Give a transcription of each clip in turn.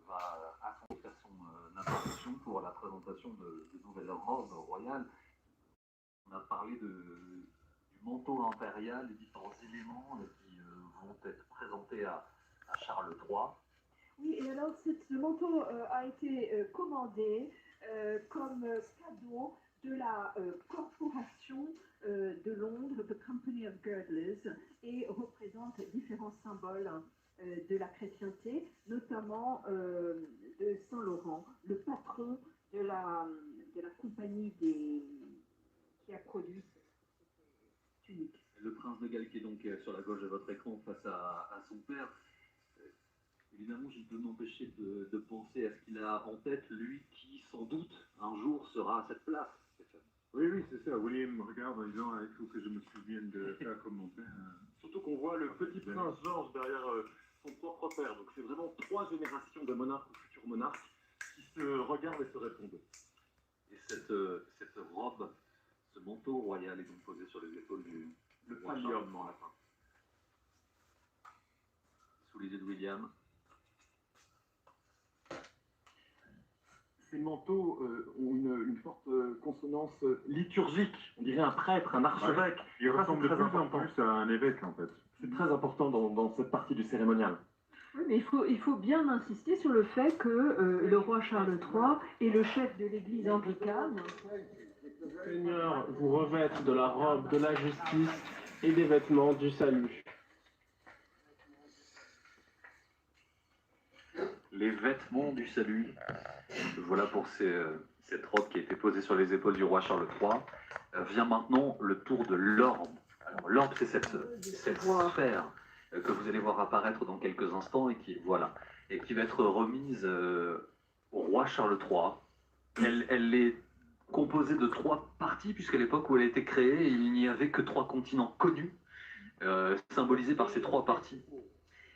va faire son intervention pour la présentation de nouvelles robes royales. On a parlé du manteau impérial, les différents éléments qui vont être présentés à Charles III. Oui, et alors ce manteau a été commandé comme cadeau de la corporation de Londres, The Company of Girdlers, et représente différents symboles de la chrétienté, notamment de Saint-Laurent, le patron de la compagnie qui a produit cette tunique. Le prince de Galles qui est donc sur la gauche de votre écran face à son père. Évidemment, je ne peux m'empêcher de penser à ce qu'il a en tête, lui qui, sans doute, un jour sera à cette place. Oui, c'est ça. William regarde en disant il faut que je me souvienne de faire comme mon père. Surtout qu'on voit le petit prince George derrière son propre père. Donc c'est vraiment 3 générations de monarques ou futurs monarques qui se regardent et se répondent. Et cette robe, ce manteau royal est donc posé sur les épaules du pallium en latin. Sous les yeux de William. Ces manteaux ont une forte consonance liturgique. On dirait un prêtre, un archevêque. Ouais. Il ressemble de plus en plus à un évêque, en fait. C'est très important dans cette partie du cérémonial. Oui, mais il faut bien insister sur le fait que le roi Charles III est le chef de l'église anglicane. Seigneur vous revête de la robe de la justice et des vêtements du salut. Les vêtements du salut. Voilà pour cette robe qui a été posée sur les épaules du roi Charles III. Vient maintenant le tour de l'orbe. Alors l'orbe, c'est cette sphère que vous allez voir apparaître dans quelques instants et qui va être remise au roi Charles III. Elle est composée de 3 parties, puisqu'à l'époque où elle a été créée, il n'y avait que 3 continents connus, symbolisés par ces 3 parties.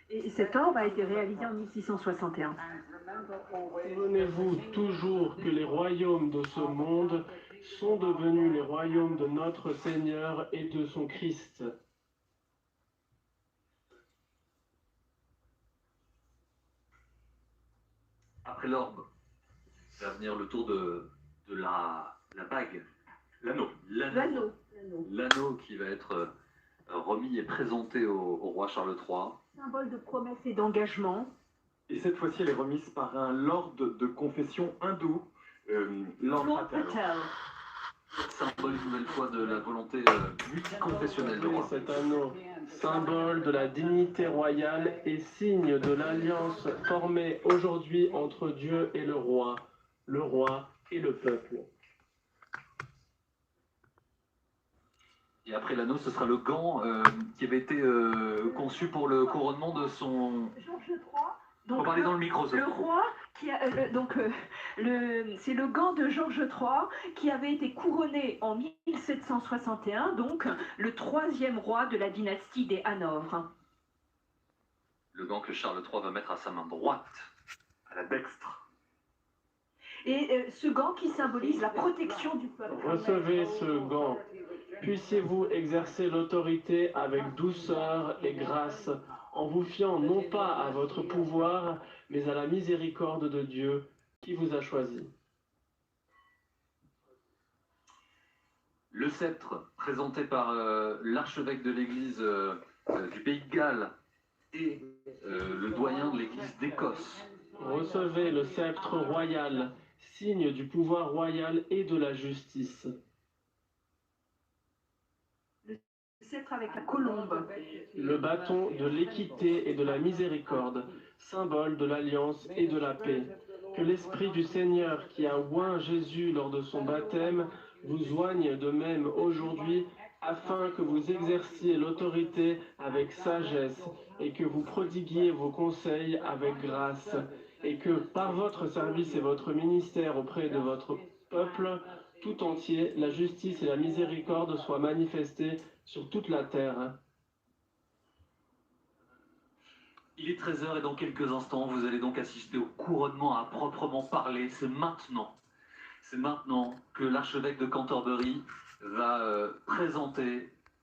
Et cette orbe a été réalisée en 1661. Souvenez-vous toujours que les royaumes de ce monde sont devenus les royaumes de notre Seigneur et de son Christ. Après l'orbe, va venir le tour de la bague, l'anneau qui va être remis et présenté au roi Charles III. Symbole de promesse et d'engagement. Et cette fois-ci, elle est remise par un lord de confession hindoue, Lord Patel. Symbole une nouvelle fois de la volonté multiconfessionnelle du roi. Cet anneau, symbole de la dignité royale et signe de l'alliance formée aujourd'hui entre Dieu et le roi et le peuple. Et après l'anneau, ce sera le gant qui avait été conçu pour le couronnement de son... Georges III. On va parler dans le micro. Le roi, c'est le gant de Georges III qui avait été couronné en 1761, donc le 3e roi de la dynastie des Hanovre. Le gant que Charles III va mettre à sa main droite, à la dextre. Et ce gant qui symbolise la protection du peuple. Recevez ce gant. Puissiez-vous exercer l'autorité avec douceur et grâce, en vous fiant non pas à votre pouvoir, mais à la miséricorde de Dieu qui vous a choisi. Le sceptre, présenté par l'archevêque de l'église du pays de Galles et le doyen de l'église d'Écosse. Recevez le sceptre royal, signe du pouvoir royal et de la justice. Sceptre avec la colombe. Le bâton de l'équité et de la miséricorde, symbole de l'alliance et de la paix. Que l'Esprit du Seigneur qui a oint Jésus lors de son baptême vous oigne de même aujourd'hui, afin que vous exerciez l'autorité avec sagesse et que vous prodiguiez vos conseils avec grâce, et que par votre service et votre ministère auprès de votre peuple tout entier, la justice et la miséricorde soient manifestées sur toute la terre. Il est 13h et dans quelques instants, vous allez donc assister au couronnement à proprement parler. C'est maintenant que l'archevêque de Canterbury va présenter